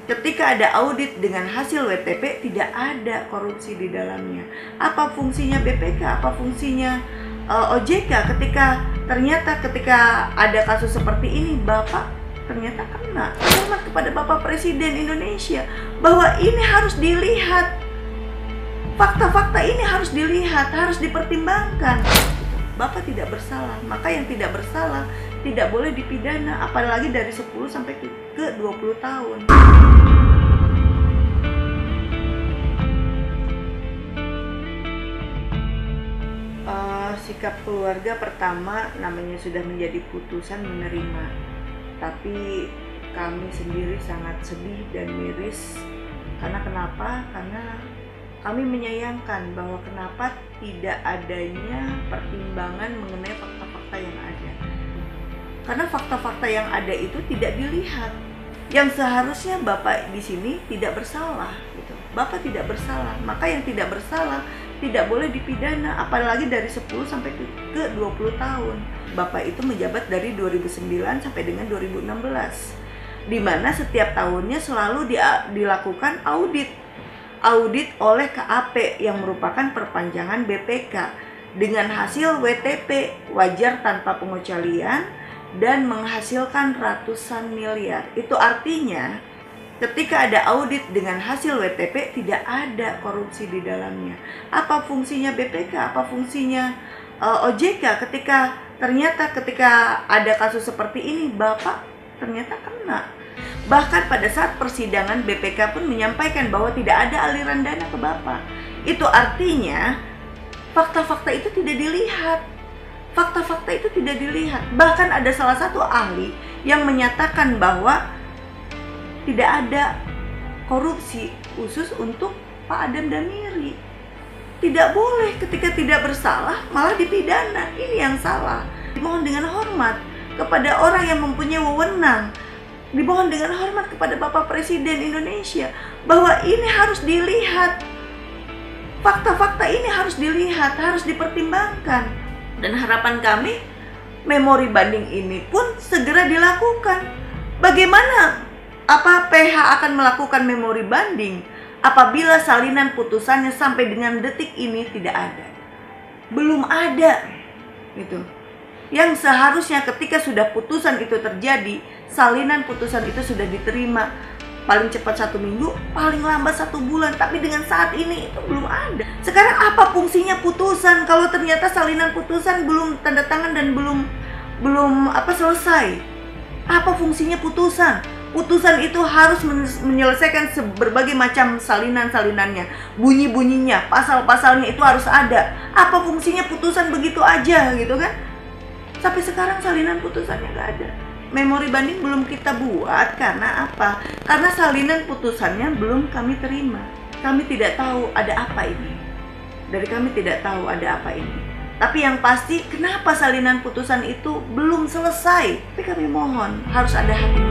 Ketika ada audit dengan hasil WTP, tidak ada korupsi di dalamnya. Apa fungsinya BPK? Apa fungsinya OJK ketika ketika ada kasus seperti ini, Bapak ternyata kena? Hormat kepada Bapak Presiden Indonesia bahwa ini harus dilihat. Fakta-fakta ini harus dilihat, harus dipertimbangkan. Bapak tidak bersalah, maka yang tidak bersalah tidak boleh dipidana, apalagi dari 10 sampai ke 20 tahun. Sikap keluarga pertama namanya sudah menjadi putusan menerima, tapi kami sendiri sangat sedih dan miris. Karena kenapa? Karena kami menyayangkan bahwa kenapa tidak adanya pertimbangan mengenai fakta-fakta yang ada. Karena fakta-fakta yang ada itu tidak dilihat. Yang seharusnya Bapak di sini tidak bersalah, gitu. Bapak tidak bersalah, maka yang tidak bersalah tidak boleh dipidana, apalagi dari 10 sampai ke 20 tahun. Bapak itu menjabat dari 2009 sampai dengan 2016, di mana setiap tahunnya selalu dilakukan audit oleh KAP yang merupakan perpanjangan BPK dengan hasil WTP wajar tanpa pengecualian dan menghasilkan ratusan miliar. Itu artinya ketika ada audit dengan hasil WTP tidak ada korupsi di dalamnya. Apa fungsinya BPK? Apa fungsinya OJK ketika ada kasus seperti ini, Bapak ternyata kena? Bahkan pada saat persidangan BPK pun menyampaikan bahwa tidak ada aliran dana ke Bapak. Itu artinya fakta-fakta itu tidak dilihat. Fakta-fakta itu tidak dilihat. Bahkan ada salah satu ahli yang menyatakan bahwa tidak ada korupsi khusus untuk Pak Adam Damiri. Tidak boleh ketika tidak bersalah malah dipidana. Ini yang salah. Dimohon dengan hormat kepada orang yang mempunyai wewenang. Dimohon dengan hormat kepada Bapak Presiden Indonesia bahwa ini harus dilihat. Fakta-fakta ini harus dilihat, harus dipertimbangkan. Dan harapan kami, memori banding ini pun segera dilakukan. Bagaimana PH akan melakukan memori banding apabila salinan putusannya sampai dengan detik ini tidak ada? Belum ada, gitu. Yang seharusnya ketika sudah putusan itu terjadi, salinan putusan itu sudah diterima paling cepat 1 minggu, paling lambat 1 bulan. Tapi dengan saat ini itu belum ada. Sekarang apa fungsinya putusan kalau ternyata salinan putusan belum tanda tangan dan belum selesai? Apa fungsinya putusan? Putusan itu harus menyelesaikan berbagai macam salinan-salinannya, bunyi-bunyinya, pasal-pasalnya itu harus ada. Apa fungsinya putusan begitu aja, gitu kan? Sampai sekarang salinan putusannya nggak ada. Memori banding belum kita buat karena apa? Karena salinan putusannya belum kami terima. Kami tidak tahu ada apa ini. Dari kami tidak tahu ada apa ini. Tapi yang pasti kenapa salinan putusan itu belum selesai? Tapi kami mohon harus ada hati